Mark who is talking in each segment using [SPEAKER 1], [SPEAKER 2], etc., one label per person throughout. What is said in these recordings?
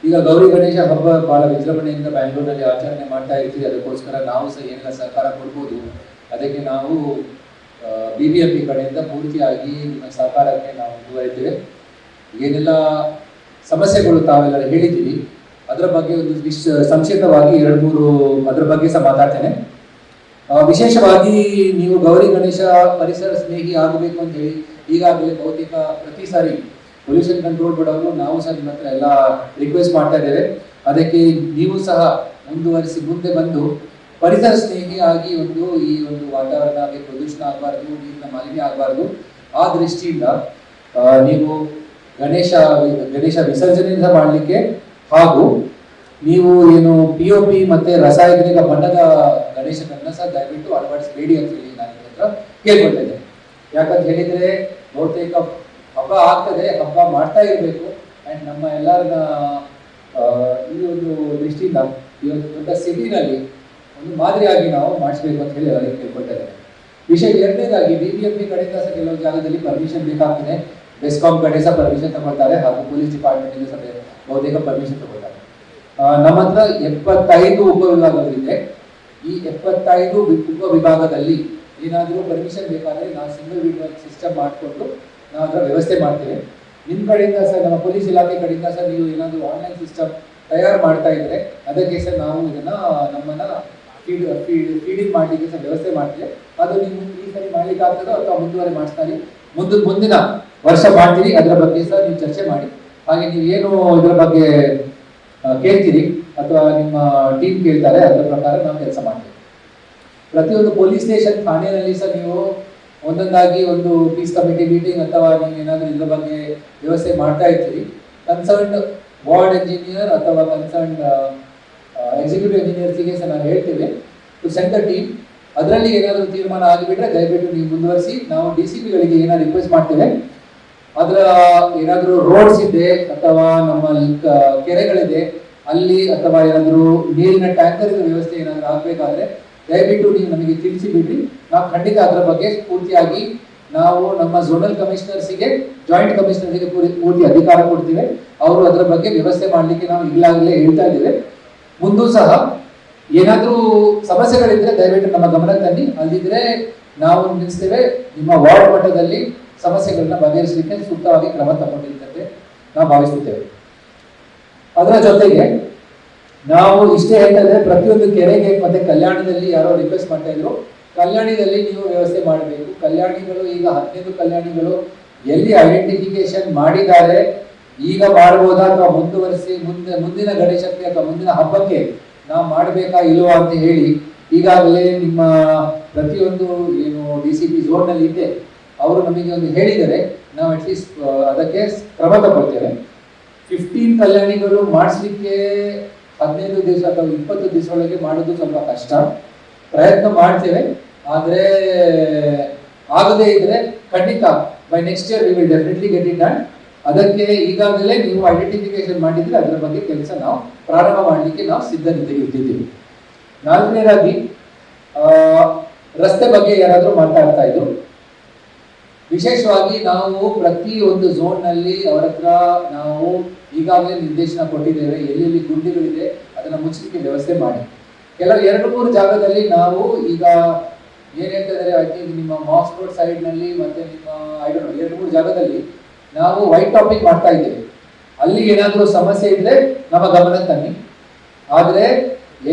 [SPEAKER 1] ಈಗ ಗೌರಿ ಗಣೇಶ ಹಬ್ಬ ಬಹಳ ವಿಜೃಂಭಣೆಯಿಂದ ಬ್ಯಾಂಗ್ಳೂರಲ್ಲಿ ಆಚರಣೆ ಮಾಡ್ತಾ ಇರ್ತೀವಿ. ಅದಕ್ಕೋಸ್ಕರ ನಾವು ಸಹ ಏನೆಲ್ಲ ಸಹಕಾರ ಕೊಡ್ಬೋದು ಅದಕ್ಕೆ ನಾವು BBMP ಕಡೆಯಿಂದ ಪೂರ್ತಿಯಾಗಿ ನಿಮ್ಮ ಸಹಕಾರಕ್ಕೆ ನಾವು ಮುಂದುವರಿತೇವೆ. ಏನೆಲ್ಲ ಸಮಸ್ಯೆಗಳು ತಾವೆಲ್ಲ ಹೇಳಿದ್ದೀವಿ ಅದರ ಬಗ್ಗೆ ಒಂದು ಸಂಕ್ಷಿಪ್ತವಾಗಿ 2-3 ಅದರ ಬಗ್ಗೆ ಸಹ ಮಾತಾಡ್ತೇನೆ. ವಿಶೇಷವಾಗಿ ನೀವು ಗೌರಿ ಗಣೇಶ ಪರಿಸರ ಸ್ನೇಹಿ ಆಗಬೇಕು ಅಂತ ಹೇಳಿ ಈಗಾಗಲೇ ಬಹುತೇಕ ಪ್ರತಿ ಸಾರಿ ಪೊಲ್ಯೂಷನ್ ಕಂಟ್ರೋಲ್ ಬೋರ್ಡ್ ಅವರು ನಾವು ಸಹ ನಿಮ್ಮ ಹತ್ರ ಎಲ್ಲ ರಿಕ್ವೆಸ್ಟ್ ಮಾಡ್ತಾ ಇದ್ದೇವೆ. ಅದಕ್ಕೆ ನೀವು ಸಹ ಮುಂದುವರಿಸಿ ಮುಂದೆ ಬಂದು ಪರಿಸರ ಸ್ನೇಹಿ ಆಗಿ ಈ ಒಂದು ವಾತಾವರಣಕ್ಕೆ ಪ್ರದೂಷಣ ಆಗಬಾರ್ದು, ನೀರಿನ ಮಾಲಿನ್ಯ ಆಗಬಾರ್ದು. ಆ ದೃಷ್ಟಿಯಿಂದ ನೀವು ಗಣೇಶ ವಿಸರ್ಜನೆಯಿಂದ ಮಾಡಲಿಕ್ಕೆ ಹಾಗೂ ನೀವು ಏನು POP ಮತ್ತೆ ರಾಸಾಯನಿಕ ಬಣ್ಣದ ಗಣೇಶನನ್ನ ಸಹ ದಯವಿಟ್ಟು ಅಳವಡಿಸಬೇಡಿ ಅಂತ ಹೇಳಿ ನಾನು ಹತ್ರ ಕೇಳ್ಕೊಳ್ತಾ ಇದ್ದೇನೆ. ಯಾಕಂತ ಹೇಳಿದ್ರೆ ಬಹುತೇಕ ಹಬ್ಬ ಆಗ್ತದೆ, ಹಬ್ಬ ಮಾಡ್ತಾ ಇರಬೇಕು. ಅಂಡ್ ನಮ್ಮ ಎಲ್ಲರನ್ನ ಈ ಒಂದು ದೃಷ್ಟಿಯಿಂದ ಈ ಒಂದು ದೊಡ್ಡ ಸಿಟಿನಲ್ಲಿ ಒಂದು ಮಾದರಿಯಾಗಿ ನಾವು ಮಾಡಿಸ್ಬೇಕು ಅಂತ ಹೇಳಿ ಅವರಿಗೆ ಕೇಳ್ಕೊಳ್ತಾ ಇದ್ದೇನೆ. ವಿಷಯ ಎರಡನೇದಾಗಿ BBMP ಕಡೆಯಿಂದ ಸಹ ಕೆಲವು ಜಾಗದಲ್ಲಿ ಪರ್ಮಿಷನ್ ಬೇಕಾಗ್ತದೆ. ಬೆಸ್ಕಾಂ ಕಡೆ ಸಹ ಪರ್ಮಿಷನ್ ತಗೊಳ್ತಾರೆ ಹಾಗೂ ಪೊಲೀಸ್ ಡಿಪಾರ್ಟ್ಮೆಂಟ್ ಇಂದ ಸಹ ಬಹುತೇಕ ಪರ್ಮಿಷನ್ ತಗೊಳ್ತಾರೆ. ನಮ್ಮ ಹತ್ರ 75 ಉಪವಿಭಾಗಗಳಿದೆ. ಈ 75 ಉಪವಿಭಾಗದಲ್ಲಿ ಏನಾದರೂ ಪರ್ಮಿಷನ್ ಬೇಕಾದರೆ ನಾವು ಸಿಂಗಲ್ ವಿಂಡೋ ಸಿಸ್ಟಮ್ ಮಾಡಿಕೊಂಡು ನಾವು ಅದರ ವ್ಯವಸ್ಥೆ ಮಾಡ್ತೇವೆ. ನಿಮ್ಮ ಕಡೆಯಿಂದ ಸಹ ನಮ್ಮ ಪೊಲೀಸ್ ಇಲಾಖೆ ಕಡೆಯಿಂದ ಸಹ ನೀವು ಏನಾದರೂ ಆನ್ಲೈನ್ ಸಿಸ್ಟಮ್ ತಯಾರು ಮಾಡ್ತಾ ಇದ್ರೆ ಅದಕ್ಕೆ ಸಹ ನಾವು ನಮ್ಮನ್ನ ಫೀಡಿಂಗ್ ಮಾಡಲಿಕ್ಕೆ ಸಹ ವ್ಯವಸ್ಥೆ ಮಾಡ್ತೇವೆ. ಅದು ನೀವು ಈ ಸರಿ ಮಾಡ್ಲಿಕ್ಕೆ ಆಗ್ತದೋ ಅಥವಾ ಮಾಡಿಸ್ತಾರೆ ಮುಂದಿನ ವರ್ಷ ಮಾಡ್ತೀರಿ. ಅದರ ಬಗ್ಗೆ ಸಹ ನೀವು ಚರ್ಚೆ ಮಾಡಿ. ಹಾಗೆ ನೀವು ಏನು ಇದರ ಬಗ್ಗೆ ಕೇಳ್ತೀರಿ ಅಥವಾ ನಿಮ್ಮ ಟೀಮ್ ಕೇಳ್ತಾರೆ ಅದರ ಪ್ರಕಾರ ನಾವು ಕೆಲಸ ಮಾಡ್ತೇವೆ. ಪ್ರತಿಯೊಂದು ಪೊಲೀಸ್ ಸ್ಟೇಷನ್ ಠಾಣೆಯಲ್ಲಿ ಸಹ ನೀವು ಒಂದೊಂದಾಗಿ ಒಂದು ಪೀಸ್ ಕಮಿಟಿ ಮೀಟಿಂಗ್ ಅಥವಾ ನೀವು ಏನಾದರೂ ಇದರ ಬಗ್ಗೆ ವ್ಯವಸ್ಥೆ ಮಾಡ್ತಾ ಇರ್ತೀರಿ. ಕನ್ಸರ್ನ್ಡ್ ವಾರ್ಡ್ ಎಂಜಿನಿಯರ್ ಅಥವಾ ಕನ್ಸರ್ನ್ಡ್ ಎಕ್ಸಿಕ್ಯೂಟಿವ್ ಇಂಜಿನಿಯರ್ಸ್ಗೆ ಸಹ ನಾವು ಹೇಳ್ತೇವೆ ಟು ಸೆಂಡ್ ದ ಟೀಮ್. ಅದರಲ್ಲಿ ಏನಾದರೂ ತೀರ್ಮಾನ ಆಗಿಬಿಟ್ರೆ ದಯವಿಟ್ಟು ನೀವು ಮುಂದುವರಿಸಿ. ನಾವು DCPಗಳಿಗೆ ಏನಾದ್ರು ರಿಕ್ವೆಸ್ಟ್ ಮಾಡ್ತೇವೆ. ಅದರ ಏನಾದರೂ ರೋಡ್ಸ್ ಇದೆ ಅಥವಾ ನಮ್ಮ ಕೆರೆಗಳಿದೆ ಅಲ್ಲಿ ಅಥವಾ ಏನಾದರೂ ನೀರಿನ ಟ್ಯಾಂಕರ್ ವ್ಯವಸ್ಥೆ ಏನಾದರೂ ಆಗಬೇಕಾದ್ರೆ ದಯವಿಟ್ಟು ನೀವು ನಮಗೆ ತಿಳಿಸಿ ಬಿಡ್ರಿ. ನಾವು ಖಂಡಿತ ಅದರ ಬಗ್ಗೆ ಪೂರ್ತಿಯಾಗಿ ನಾವು ನಮ್ಮ ಝೋನಲ್ ಕಮಿಷನರ್ಸಿಗೆ ಜಾಯಿಂಟ್ ಕಮಿಷನರ್ಗೆ ಪೂರ್ತಿ ಅಧಿಕಾರ ಕೊಡ್ತೀವಿ. ಅವರು ಅದರ ಬಗ್ಗೆ ವ್ಯವಸ್ಥೆ ಮಾಡಲಿಕ್ಕೆ ನಾವು ಈಗಾಗಲೇ ಹೇಳ್ತಾ ಇದ್ದೇವೆ. ಮುಂದೂ ಸಹ ಏನಾದರೂ ಸಮಸ್ಯೆಗಳಿದ್ರೆ ದಯವಿಟ್ಟು ನಮ್ಮ ಗಮನಕ್ಕೆ ತನ್ನಿ. ಅಲ್ಲಿದ್ರೆ ನಾವು ನಿಲ್ಲಿಸ್ತೇವೆ. ನಿಮ್ಮ ವಾರ್ಡ್ ಮಟ್ಟದಲ್ಲಿ ಸಮಸ್ಯೆಗಳನ್ನ ಬಗೆಹರಿಸಲಿಕ್ಕೆ ಸೂಕ್ತವಾಗಿ ಕ್ರಮ ತಗೊಂಡಿರ್ತದೆ ನಾವು ಭಾವಿಸುತ್ತೇವೆ. ಅದರ ಜೊತೆಗೆ ನಾವು ಇಷ್ಟೇ ಹೇಳ್ತೇವೆ, ಪ್ರತಿಯೊಂದು ಕೆರೆಗೆ ಮತ್ತೆ ಕಲ್ಯಾಣದಲ್ಲಿ ಯಾರೋ ರಿಕ್ವೆಸ್ಟ್ ಮಾಡ್ತಾ ಇದ್ರು, ಕಲ್ಯಾಣಿದಲ್ಲಿ ನೀವು ವ್ಯವಸ್ಥೆ ಮಾಡಬೇಕು. ಕಲ್ಯಾಣಿಗಳು ಈಗ 15 ಕಲ್ಯಾಣಿಗಳು ಎಲ್ಲಿ ಐಡೆಂಟಿಫಿಕೇಶನ್ ಮಾಡಿದ್ದಾರೆ, ಈಗ ಮಾಡಬಹುದಾ ಅಥವಾ ಮುಂದುವರಿಸಿ ಮುಂದಿನ ಗಣೇಶಕ್ಕೆ ಅಥವಾ ಮುಂದಿನ ಹಬ್ಬಕ್ಕೆ ನಾವು ಮಾಡಬೇಕಾ ಇಲ್ವಾ ಅಂತ ಹೇಳಿ ಈಗಾಗಲೇ ನಿಮ್ಮ ಪ್ರತಿಯೊಂದು ಏನು DCP ಝೋನ್ನಲ್ಲಿ ಇದೆ ಅವರು ನಮಗೆ ಒಂದು ಹೇಳಿದರೆ ನಾವು ಅಟ್ಲೀಸ್ಟ್ ಅದಕ್ಕೆ ಕ್ರಮ ತಗೊಳ್ತೇವೆ. 15 ಕಲ್ಯಾಣಿಗಳು ಮಾಡಿಸ್ಲಿಕ್ಕೆ 15 ದಿವಸ ಅಥವಾ 20 ದಿವಸ ಒಳಗೆ ಮಾಡೋದು ಸ್ವಲ್ಪ ಕಷ್ಟ. ಪ್ರಯತ್ನ ಮಾಡ್ತೇವೆ. ಆದರೆ ಆಗದೇ ಇದ್ರೆ ಖಂಡಿತ by next year we will definitely get it done. ಅದಕ್ಕೆ ಈಗಾಗಲೇ ನೀವು ಐಡೆಂಟಿಫಿಕೇಶನ್ ಮಾಡಿದ್ರೆ ಅದರ ಬಗ್ಗೆ ಕೆಲಸ ನಾವು ಪ್ರಾರಂಭ ಮಾಡಲಿಕ್ಕೆ ನಾವು ಸಿದ್ಧತೆಗಿದ್ದೀವಿ. ನಾಲ್ಕನೇದಾಗಿ ರಸ್ತೆ ಬಗ್ಗೆ ಯಾರಾದರೂ ಮಾತಾಡ್ತಾ ಇದ್ರು. ವಿಶೇಷವಾಗಿ ನಾವು ಪ್ರತಿ ಒಂದು ಝೋನ್ನಲ್ಲಿ ಅವರ ಹತ್ರ ನಾವು ಈಗಾಗಲೇ ನಿರ್ದೇಶನ ಕೊಟ್ಟಿದ್ದೇವೆ. ಎಲ್ಲೆಲ್ಲಿ ಗುಂಡಿಗಳಿದೆ ಅದನ್ನು ಮುಚ್ಚಲಿಕ್ಕೆ ವ್ಯವಸ್ಥೆ ಮಾಡಿ. ಕೆಲವು 2-3 ಜಾಗದಲ್ಲಿ ನಾವು ಈಗ ಏನ್ ಹೇಳ್ತಾ ಇದ್ದಾರೆ, ಐ ಥಿಂಕ್ ನಿಮ್ಮ ಮಾಸ್ ರೋಡ್ ಸೈಡ್ ನಲ್ಲಿ ಮತ್ತೆ ನಿಮ್ಮ 2-3 ಜಾಗದಲ್ಲಿ ನಾವು ವೈಟ್ ಟಾಪಿಂಗ್ ಮಾಡ್ತಾ ಇದ್ದೇವೆ. ಅಲ್ಲಿ ಏನಾದರೂ ಸಮಸ್ಯೆ ಇದ್ರೆ ನಮ್ಮ ಗಮನಕ್ಕೆ ತನ್ನಿ. ಆದ್ರೆ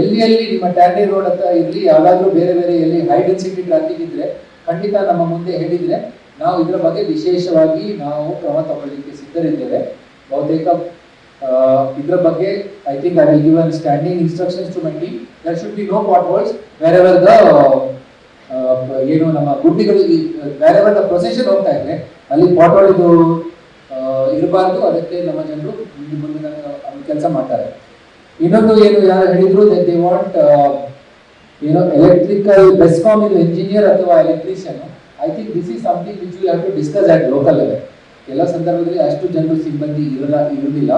[SPEAKER 1] ಎಲ್ಲಿ ನಿಮ್ಮ ಟ್ಯಾಂಡಿ ರೋಡ್ ಹತ್ರ ಇರಲಿ, ಯಾವ್ದಾದ್ರು ಬೇರೆ ಎಲ್ಲಿ ಹೈ ಡೆನ್ಸಿಟಿ ಟ್ರಾಫಿಕ್ ಇದ್ರೆ ಖಂಡಿತ ನಮ್ಮ ಮುಂದೆ ಹೇಳಿದ್ರೆ ನಾವು ಇದರ ಬಗ್ಗೆ ವಿಶೇಷವಾಗಿ ನಾವು ಕ್ರಮ ತಗೊಳ್ಳಿಕ್ಕೆ ಸಿದ್ಧರಿದ್ದೇವೆ. ಬಹುತೇಕ ಇದರ ಬಗ್ಗೆ I think I will give an standing instructions to my team. There should be no potholes wherever the ಏನು ನಮ್ಮ ಗುಡ್ಡಿಗಳು ವೇರೆವರ್ ದ ಪ್ರೊಸೆಷನ್ ಹೋಗ್ತಾ ಇದೆ ಅಲ್ಲಿ ಪಾಟ್‌ಹೋಲ್ ಇದು ಇರಬಾರ್ದು. ಅದಕ್ಕೆ ನಮ್ಮ ಜನರು ಮುಂದಿನ ಕೆಲಸ ಮಾಡ್ತಾರೆ. ಇನ್ನೊಂದು ಏನು ಯಾರು ಹೇಳಿದ್ರು they want electrical BESCOM engineer ಅಥವಾ electrician. I think this is something which we have to discuss at local level. ಎಲ್ಲ ಸಂದರ್ಭದಲ್ಲಿ ಅಷ್ಟು ಜನರು ಸಿಬ್ಬಂದಿ ಇರುವುದಿಲ್ಲ.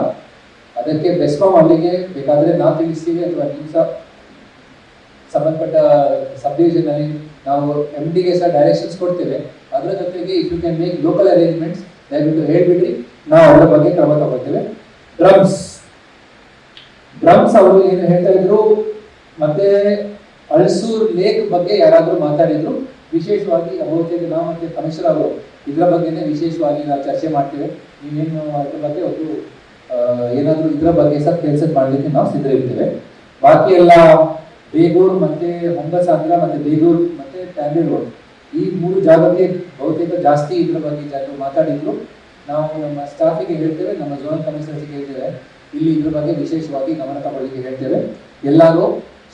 [SPEAKER 1] ಅದಕ್ಕೆ ಬೆಸ್ಕಾಮ್ ಅಲ್ಲಿಗೆ ಬೇಕಾದರೆ ನಾವು ತಿಳಿಸ್ತೀವಿ ಅಥವಾ ನೀವು ಸಹ ಸಂಬಂಧಪಟ್ಟ ಸಬ್ ಡಿವಿಷನ್ ಅಲ್ಲಿ ನಾವು MDಗೆ ಸಹ ಡೈರೆಕ್ಷನ್ಸ್ ಕೊಡ್ತೇವೆ. ಅದರ ಜೊತೆಗೆ if you can make local arrangements ದಯವಿಟ್ಟು ಹೇಳ್ಬಿಡ್ರಿ, ನಾವು ಅದರ ಬಗ್ಗೆ ಕ್ರಮ ತಗೊಳ್ತೇವೆ. ಡ್ರಮ್ಸ್ ಬ್ರಹ್ಮ್ಸ್ ಅವರು ಏನು ಹೇಳ್ತಾ ಇದ್ರು, ಮತ್ತೆ ಅಳಸೂರ್ ಲೇಕ್ ಬಗ್ಗೆ ಯಾರಾದ್ರೂ ಮಾತಾಡಿದ್ರು, ವಿಶೇಷವಾಗಿ ಬಹುತೇಕ ನಾವು ಮತ್ತೆ ಕಮಿಷನರ್ ಅವರು ಇದರ ಬಗ್ಗೆನೇ ವಿಶೇಷವಾಗಿ ನಾವು ಚರ್ಚೆ ಮಾಡ್ತೇವೆ. ನೀವೇನು ಅದ್ರ ಬಗ್ಗೆ ಒಂದು ಏನಾದರೂ ಇದರ ಬಗ್ಗೆ ಸಹ ಕೆಲಸ ಮಾಡಲಿಕ್ಕೆ ನಾವು ಸಿದ್ಧರಿರ್ತೇವೆ. ಬಾಕಿ ಎಲ್ಲ ಬೇಗೂರು ಮತ್ತೆ ಹೊಂಗಸಾಗರ ಮತ್ತೆ ಬೇಗೂರು ಮತ್ತೆ ಟ್ಯಾಂಗ್ರಿ ರೋಡ್ ಈ 3 ಜಾಗಕ್ಕೆ ಬಹುತೇಕ ಜಾಸ್ತಿ ಇದ್ರ ಬಗ್ಗೆ ಜನರು ಮಾತಾಡಿದ್ರು. ನಾವು ನಮ್ಮ ಸ್ಟಾಫಿಗೆ ಹೇಳ್ತೇವೆ, ನಮ್ಮ ಝೋನಲ್ ಕಮಿಷನರ್ಸ್ಗೆ ಹೇಳ್ತೇವೆ, ಇಲ್ಲಿ ಇದ್ರ ಬಗ್ಗೆ ವಿಶೇಷವಾಗಿ ಗಮನ ತಗೊಳ್ಳಿಕ್ಕೆ ಹೇಳ್ತೇವೆ. ಎಲ್ಲರೂ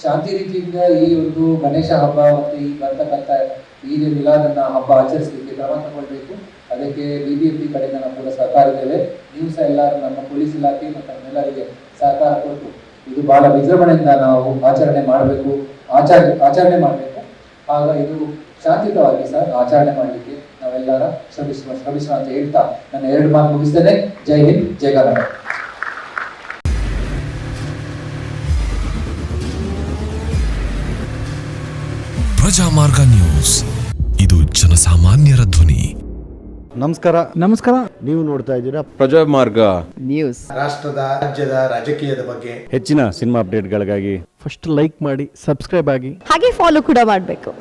[SPEAKER 1] ಶಾಂತಿ ರೀತಿಯಿಂದ ಈ ಒಂದು ಗಣೇಶ ಹಬ್ಬ ಮತ್ತು ಈ ಬರ್ತಕ್ಕಂಥ ಈದ್ ಮಿಲಾದನ್ನ ಹಬ್ಬ ಆಚರಿಸಲಿಕ್ಕೆ ಕ್ರಮ ತಗೊಳ್ಬೇಕು. ಅದಕ್ಕೆ BBMP ಕಡೆಯಿಂದ ನಾವು ಕೂಡ ಸಹಕಾರ ಇದ್ದೇವೆ. ನೀವು ಸಹ ಎಲ್ಲರೂ ನಮ್ಮ ಪೊಲೀಸ್ ಇಲಾಖೆ ಮತ್ತು ನಮ್ಮೆಲ್ಲರಿಗೆ ಸಹಕಾರ ಕೊಟ್ಟು ಇದು ಬಹಳ ವಿಜೃಂಭಣೆಯಿಂದ ನಾವು ಆಚರಣೆ ಮಾಡಬೇಕು. ಆಗ ಇದು ಶಾಂತಿಯುತವಾಗಿ ಸಹ ಆಚರಣೆ ಮಾಡಲಿಕ್ಕೆ ನಾವೆಲ್ಲರ ಶ್ರಮಿಸುವ ಅಂತ ಹೇಳ್ತಾ ನನ್ನ 2 ಮಾತು ಮುಗಿಸ್ತೇನೆ. ಜೈ ಹಿಂದ್, ಜೈ ಕರ್ನಾಟಕ.
[SPEAKER 2] ಪ್ರಜಾಮಾರ್ಗ ನ್ಯೂಸ್, ಇದು ಜನಸಾಮಾನ್ಯರ ಧ್ವನಿ.
[SPEAKER 3] ನಮಸ್ಕಾರ.
[SPEAKER 4] ನೀವು ನೋಡ್ತಾ ಇದ್ದೀರಾ
[SPEAKER 3] ಪ್ರಜಾಮಾರ್ಗ
[SPEAKER 5] ನ್ಯೂಸ್.
[SPEAKER 4] ರಾಷ್ಟ್ರದ ರಾಜ್ಯದ ರಾಜಕೀಯದ ಬಗ್ಗೆ
[SPEAKER 3] ಹೆಚ್ಚಿನ ಸಿನಿಮಾ ಅಪ್ಡೇಟ್ಗಳಿಗಾಗಿ
[SPEAKER 5] ಫಸ್ಟ್ ಲೈಕ್ ಮಾಡಿ, ಸಬ್ಸ್ಕ್ರೈಬ್ ಆಗಿ, ಹಾಗೆ ಫಾಲೋ ಕೂಡ ಮಾಡಬೇಕು.